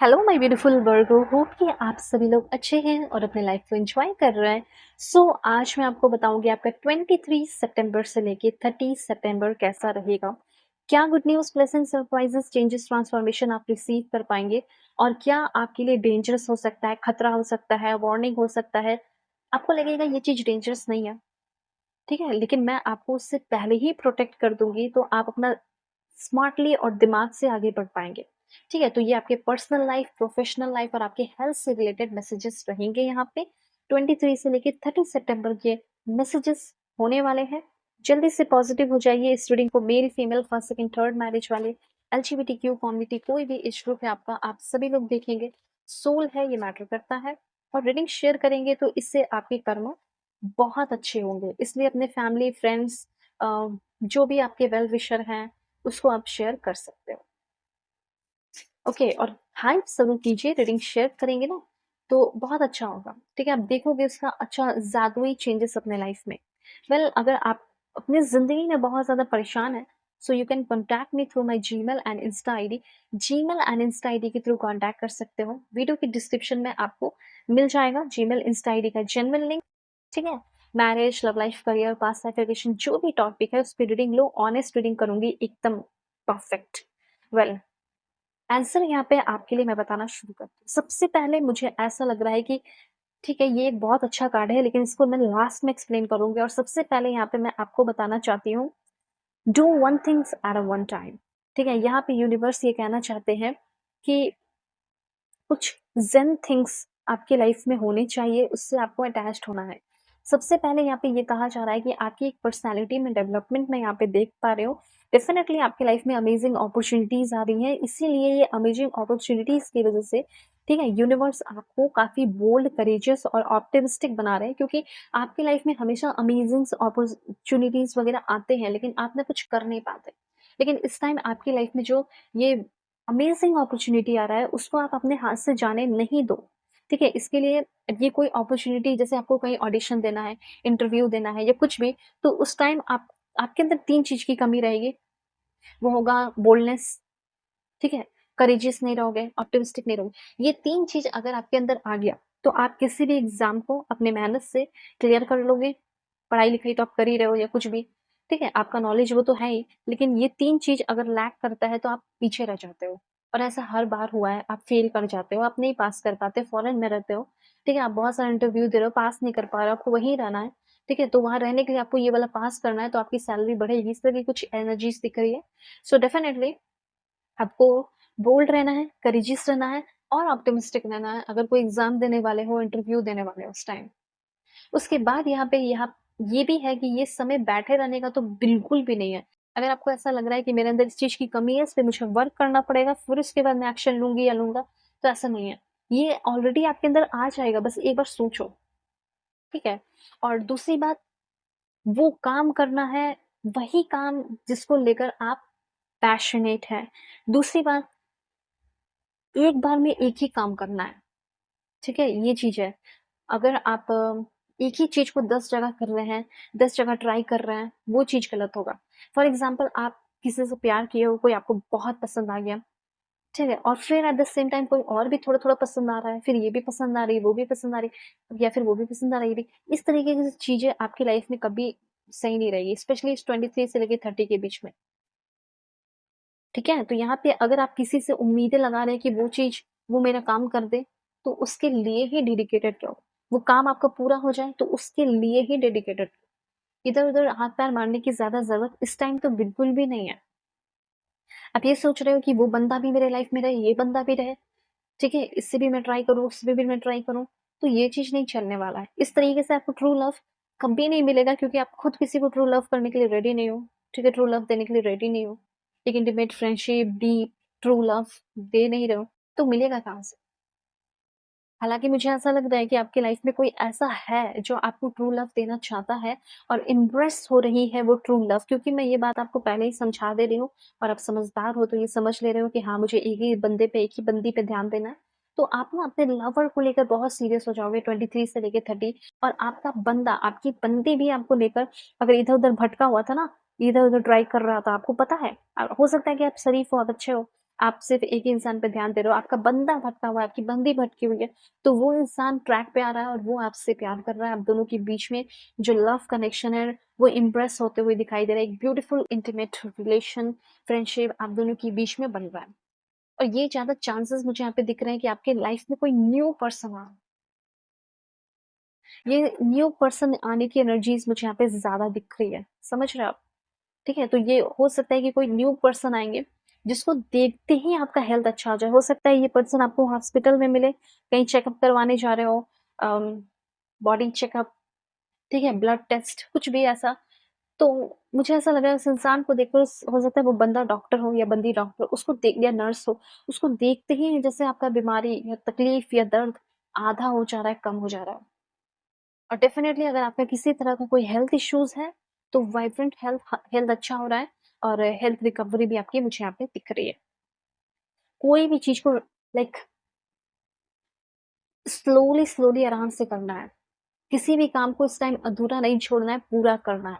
Hello my beautiful Virgo, hope कि आप सभी लोग अच्छे हैं और अपने लाइफ को एंजॉय कर रहे हैं। आज मैं आपको बताऊंगी आपका 23 सितंबर से लेके 30 सितंबर कैसा रहेगा। क्या good news, blessing, surprises, changes, transformation आप रिसीव कर पाएंगे और क्या आपके लिए डेंजरस हो सकता है, खतरा हो सकता है, वार्निंग हो सकता है। आपको लगेगा ये चीज़ डेंजरस नहीं है, ठीक है, लेकिन मैं आपको उससे पहले ही प्रोटेक्ट कर दूंगी तो आप अपना स्मार्टली और दिमाग से आगे बढ़ पाएंगे। ठीक है, तो ये आपके पर्सनल लाइफ, प्रोफेशनल लाइफ और आपके हेल्थ से रिलेटेड मैसेजेस रहेंगे यहाँ पे। 23 से लेके 30 सितंबर के मैसेजेस होने वाले हैं। जल्दी से पॉजिटिव हो जाइए। इस रीडिंग को male, female, first, second, third marriage वाले, LGBTQ कम्युनिटी, कोई भी एज ग्रुप है आपका, आप सभी लोग देखेंगे। सोल है, ये मैटर करता है। और रीडिंग शेयर करेंगे तो इससे आपके कर्म बहुत अच्छे होंगे, इसलिए अपने फैमिली, फ्रेंड्स, जो भी आपके वेल विशर हैं उसको आप शेयर कर सकते हो। ओके, और हाइप जरूर कीजिए। रीडिंग शेयर करेंगे ना तो बहुत अच्छा होगा, ठीक है। आप देखोगे उसका अच्छा जादुई चेंजेस अपने लाइफ में। अगर आप अपनी जिंदगी में बहुत ज्यादा परेशान है, so you can contact me through my Gmail and Insta I D. Gmail and Insta I D के थ्रू कॉन्टैक्ट कर सकते हो। वीडियो की डिस्क्रिप्शन में आपको मिल जाएगा जीमेल, इंस्टा आई डी का जेन्युइन लिंक, ठीक है। Marriage, love life, career, past life, education, जो भी टॉपिक है उस पर रीडिंग लो। ऑनेस्ट रीडिंग करूंगी, एकदम परफेक्ट। वेल, आंसर यहाँ पे आपके लिए मैं बताना शुरू करती हूँ। सबसे पहले मुझे ऐसा लग रहा है कि ठीक है, ये एक बहुत अच्छा कार्ड है, लेकिन इसको मैं लास्ट में एक्सप्लेन करूंगी। और सबसे पहले यहाँ पे मैं आपको बताना चाहती हूँ, do one things at a one time. ठीक है, यहाँ पे यूनिवर्स ये कहना चाहते हैं कि कुछ जेन थिंग्स आपकी लाइफ में होने चाहिए, उससे आपको अटैच्ड होना है। सबसे पहले यहाँ पे ये कहा जा रहा है कि आपकी एक पर्सनालिटी में डेवलपमेंट में यहाँ पे देख पा रहे हो। डेफिनेटली आपकी लाइफ में अमेजिंग अपॉर्चुनिटीज आ रही हैं, इसीलिए ये अमेजिंग अपॉर्चुनिटीज की वजह से, ठीक है, यूनिवर्स आपको काफी बोल्ड, करेजियस और ऑप्टिमिस्टिक बना रहे हैं, क्योंकि आपकी लाइफ में हमेशा अमेजिंग अपॉर्चुनिटीज वगैरह आते हैं, लेकिन आप ना कुछ कर नहीं पाते। लेकिन इस टाइम आपकी लाइफ में जो ये अमेजिंग अपॉर्चुनिटी आ रहा है, उसको आप अपने हाथ से जाने नहीं दो, ठीक है। इसके लिए ये कोई अपॉर्चुनिटी, जैसे आपको कहीं ऑडिशन देना है, इंटरव्यू देना है या कुछ भी, तो उस टाइम आप आपके अंदर 3 चीज की कमी रहेगी। वो होगा बोल्डनेस, ठीक है, करेजियस नहीं रहोगे, ऑप्टिमिस्टिक नहीं रहोगे। ये 3 चीज अगर आपके अंदर आ गया तो आप किसी भी एग्जाम को अपने मेहनत से क्लियर कर लोगे। पढ़ाई लिखाई तो आप कर ही रहे हो या कुछ भी, ठीक है, आपका नॉलेज वो तो है ही, लेकिन ये 3 चीज अगर लैक करता है तो आप पीछे रह जाते हो। और ऐसा हर बार हुआ है, आप फेल कर जाते हो, आप नहीं पास कर पाते, फॉरेन में रहते हो, ठीक है, आप बहुत सारा इंटरव्यू दे रहे हो, पास नहीं कर पा रहे हो, आपको वहीं रहना है, ठीक है, तो वहां रहने के लिए आपको ये वाला पास करना है, तो आपकी सैलरी बढ़ेगी। इस तरह की कुछ एनर्जीज दिख रही है। सो डेफिनेटली आपको बोल्ड रहना है, करेजियस रहना है और ऑप्टिमिस्टिक रहना है, अगर कोई एग्जाम देने वाले हो, इंटरव्यू देने वाले हो उस टाइम। उसके बाद यहाँ ये भी है कि ये समय बैठे रहने का तो बिल्कुल भी नहीं है। अगर आपको ऐसा लग रहा है कि मेरे अंदर इस चीज की कमी है, इस पे मुझे वर्क करना पड़ेगा, फिर उसके बाद मैं एक्शन लूंगी या लूंगा, तो ऐसा नहीं है। ये ऑलरेडी आपके अंदर आ जाएगा, बस एक बार सोचो, ठीक है। और दूसरी बात, वो काम करना है, वही काम जिसको लेकर आप पैशनेट है। दूसरी बात, एक बार में एक ही काम करना है, ठीक है, ये चीज है। अगर आप एक ही चीज को 10 जगह कर रहे हैं, 10 जगह ट्राई कर रहे हैं, वो चीज गलत होगा। फॉर एग्जाम्पल, आप किसी से प्यार किए हो, कोई आपको बहुत पसंद आ गया, ठीक है, और फिर एट द सेम टाइम कोई और भी थोड़ा थोड़ा पसंद आ रहा है, फिर ये भी पसंद आ रही है, वो भी पसंद आ रही है, या फिर वो भी पसंद आ रही है। इस तरीके की चीजें आपकी लाइफ में कभी सही नहीं रहेगी, स्पेशली इस 23 से लेकर 30 के बीच में, ठीक है। तो यहाँ पे अगर आप किसी से उम्मीदें लगा रहे हैं कि वो चीज, वो मेरा काम कर दे, तो उसके लिए ही डेडिकेटेड रहो। वो काम आपका पूरा हो जाए तो उसके लिए ही डेडिकेटेड रहो। इधर उधर हाथ पैर मारने की ज्यादा जरूरत इस टाइम तो बिल्कुल भी नहीं है। आप ये सोच रहे हो कि वो बंदा भी मेरे लाइफ में रहे, ये बंदा भी रहे, ठीक है, इससे भी मैं ट्राई करूँ, उससे भी मैं ट्राई करूँ, तो ये चीज नहीं चलने वाला है। इस तरीके से आपको ट्रू लव कभी नहीं मिलेगा, क्योंकि आप खुद किसी को ट्रू लव करने के लिए रेडी नहीं हो, ठीक है, ट्रू लव देने के लिए रेडी नहीं हो, एक intimate friendship, deep true love दे नहीं रहे हो, तो मिलेगा कहाँ से। हालांकि मुझे ऐसा लग रहा है कि आपकी लाइफ में कोई ऐसा है जो आपको ट्रू लव देना चाहता है और इम्प्रेस हो रही है वो ट्रू लव, क्योंकि मैं ये बात आपको पहले ही समझा दे रही हूँ। और आप समझदार हो तो ये समझ ले रहे हो कि हाँ, मुझे एक ही बंदे पे, एक ही बंदी पे ध्यान देना है। तो आप ना अपने लवर को लेकर बहुत सीरियस हो जाओगे 23 से लेकर 30। और आपका बंदा, आपकी बंदी भी आपको लेकर अगर इधर उधर भटका हुआ था ना, इधर उधर ट्राई कर रहा था, आपको पता है, हो सकता है कि आप शरीफ हो, आप अच्छे हो, आप सिर्फ़ एक ही इंसान पे ध्यान दे रहे हो, आपका बंदा भटका हुआ है, आपकी बंदी भटकी हुई है, तो वो इंसान ट्रैक पे आ रहा है और वो आपसे प्यार कर रहा है। आप दोनों के बीच में जो लव कनेक्शन है, वो इम्प्रेस होते हुए दिखाई दे रहा है। एक ब्यूटीफुल इंटीमेट रिलेशन, फ्रेंडशिप आप दोनों के बीच में बन रहा है। और ये ज़्यादा चांसेस मुझे यहाँ पे दिख रहे हैं कि आपके लाइफ़ में कोई न्यू पर्सन आ, ये न्यू पर्सन आने की एनर्जीज़ मुझे यहाँ पे ज़्यादा दिख रही है। समझ रहे हैं आप? ठीक है? तो ये हो सकता है कि कोई न्यू पर्सन आएँगे, जिसको देखते ही आपका हेल्थ अच्छा हो जाए। हो सकता है ये पर्सन आपको हॉस्पिटल में मिले, कहीं चेकअप करवाने जा रहे हो, अम, बॉडी चेकअप, ठीक है? ब्लड टेस्ट, कुछ भी ऐसा। तो मुझे ऐसा लग रहा है उस इंसान को देखकर हो सकता है वो बंदा डॉक्टर हो या बंदी डॉक्टर, उसको देख या नर्स हो, उसको देखते ही जैसे आपका बीमारी या तकलीफ या दर्द आधा हो जा रहा है, कम हो जा रहा है। और डेफ़िनेटली अगर आपका किसी तरह का कोई हेल्थ इश्यूज़ है, तो वाइब्रेंट हेल्थ अच्छा हो रहा है और हेल्थ रिकवरी भी आपकी मुझे यहाँ पे दिख रही है। कोई भी चीज़ को लाइक स्लोली आराम से करना है। किसी भी काम को इस टाइम अधूरा नहीं छोड़ना है, पूरा करना है।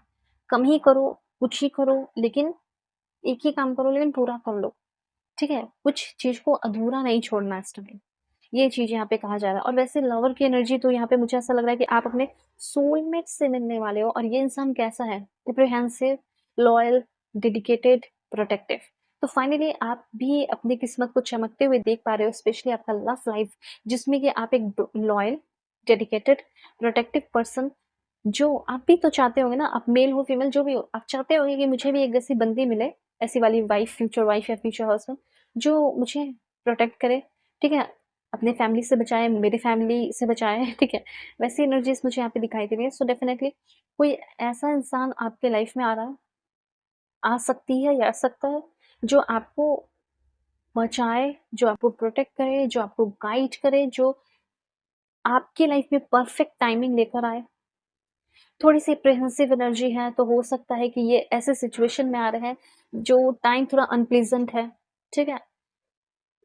कम ही करो, कुछ ही करो, लेकिन एक ही काम करो लेकिन पूरा कर लो, ठीक है? कुछ चीज़ को अधूरा नहीं छोड़ना इस टाइम। ये चीज़ यहाँ पे कहा जा रहा है। और वैसे लवर की एनर्जी तो यहाँ पे मुझे ऐसा लग रहा है कि आप अपने सोलमेट से मिलने वाले हो और ये इंसान कैसा है? Apprehensive, loyal, dedicated, protective. तो फाइनली आप भी अपनी किस्मत को चमकते हुए देख पा रहे हो, स्पेशली आपका लव लाइफ, जिसमें कि आप एक लॉयल, डेडिकेटेड, प्रोटेक्टिव पर्सन, जो आप भी तो चाहते होंगे ना, आप मेल हो, फीमेल जो भी हो, आप चाहते होंगे कि मुझे भी एक ऐसी बंदी मिले, ऐसी वाली वाइफ या फ्यूचर हस्बैंड, जो मुझे प्रोटेक्ट करे, ठीक है? अपने फैमिली से बचाए, मेरी फैमिली से बचाए, ठीक है? वैसी एनर्जीज़ मुझे यहाँ पे दिखाई दे रही है। सो डेफिनिटली कोई ऐसा इंसान आपके लाइफ में आ रहा है, आ सकती है या आ सकता है, जो आपको बचाए, जो आपको प्रोटेक्ट करे, जो आपको गाइड करे, जो आपकी लाइफ में परफेक्ट टाइमिंग लेकर आए। थोड़ी-सी एप्रीहेंसिव एनर्जी है, तो हो सकता है कि ये ऐसे सिचुएशन में आ रहे हैं, जो टाइम थोड़ा अनप्लीज़ेंट है, ठीक है?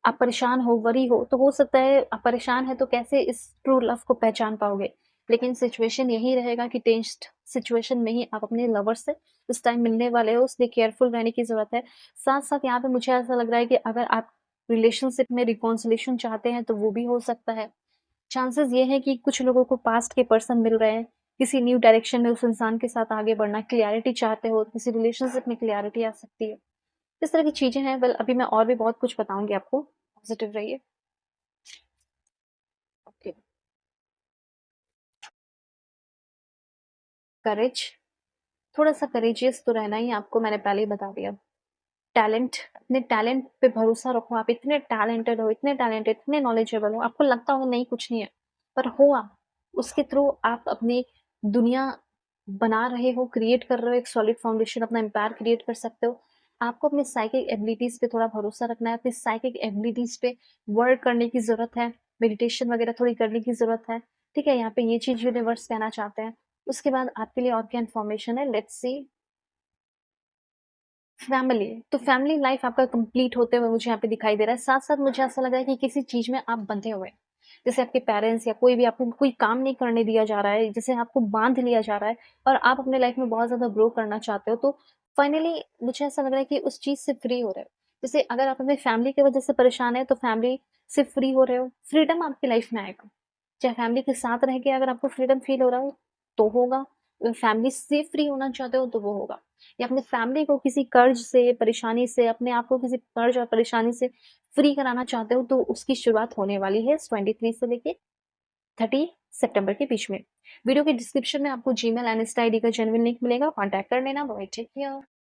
आप परेशान हो, वरी हो, तो हो सकता है आप परेशान हैं तो कैसे इस ट्रू लव को पहचान पाओगे। लेकिन सिचुएशन यही रहेगा कि टेंस्ड सिचुएशन में ही आप अपने लवर से इस टाइम मिलने वाले हो, इसलिए केयरफुल रहने की ज़रूरत है। साथ-साथ यहाँ पे मुझे ऐसा लग रहा है कि अगर आप रिलेशनशिप में रिकॉन्सिलिएशन चाहते हैं, तो वो भी हो सकता है। चांसेस ये हैं कि कुछ लोगों को पास्ट के पर्सन मिल रहे हैं, किसी न्यू डायरेक्शन में उस इंसान के साथ आगे बढ़ना, क्लैरिटी चाहते हो, किसी रिलेशनशिप में क्लैरिटी आ सकती है। इस तरह की चीज़ें हैं, वेल अभी मैं और भी बहुत कुछ बताऊँगी आपको, पॉज़िटिव रहिए। ओके, करेज, थोड़ा-सा करेजियस तो रहना ही है आपको, मैंने पहले ही बता दिया। टैलेंट, अपने टैलेंट पे भरोसा रखो, आप इतने टैलेंटेड हो, इतने टैलेंटेड, इतने नॉलेजेबल हो, आपको लगता होगा नहीं कुछ नहीं है, पर हो आप। उसके थ्रू आप अपनी दुनिया बना रहे हो, क्रिएट कर रहे हो, एक सॉलिड फाउंडेशन अपना एम्पायर क्रिएट कर सकते हो। आपको अपने साइकिक एबिलिटीज़ पे थोड़ा भरोसा रखना है, अपनी साइकिक एबिलिटीज़ पे वर्क करने की ज़रूरत है, मेडिटेशन वगैरह थोड़ी करने की ज़रूरत है, ठीक है? यहाँ पे ये चीज़ यूनिवर्स कहना चाहते हैं। उसके बाद आपके लिए और क्या इन्फॉर्मेशन है, लेट्स सी। फैमिली, तो फैमिली लाइफ आपका कंप्लीट होते हुए मुझे यहाँ पे दिखाई दे रहा है। साथ-साथ मुझे ऐसा लग रहा है कि किसी चीज़ में आप बंधे हुए हैं। जैसे आपके पेरेंट्स या कोई भी आपको कोई काम नहीं करने दिया जा रहा है, जैसे आपको बाँध लिया जा रहा है और आप अपने लाइफ में बहुत ज़्यादा ग्रो करना चाहते हो, तो फाइनली मुझे ऐसा लग रहा है कि उस चीज़ से फ्री हो रहे हो। जैसे अगर आप अपनी फैमिली की वजह से परेशान हैं, तो फैमिली से फ्री हो रहे हो, फ्रीडम आपकी लाइफ में आएगा। चाहे फैमिली के साथ रह के अगर आपको फ्रीडम फ़ील हो रहा हो, तो होगा। फैमिली से फ्री होना चाहते हो, तो वो होगा। या अपने फैमिली को किसी कर्ज से, परेशानी से, अपने आप को किसी कर्ज और परेशानी से फ्री कराना चाहते हो, तो उसकी शुरुआत होने वाली है इस 23 से लेके 30 सितंबर के बीच में। वीडियो के डिस्क्रिप्शन में आपको जीमेल एंड इंस्टा आईडी का जेन्युइन लिंक मिलेगा, कॉन्टैक्ट कर लेना। Bye, take care.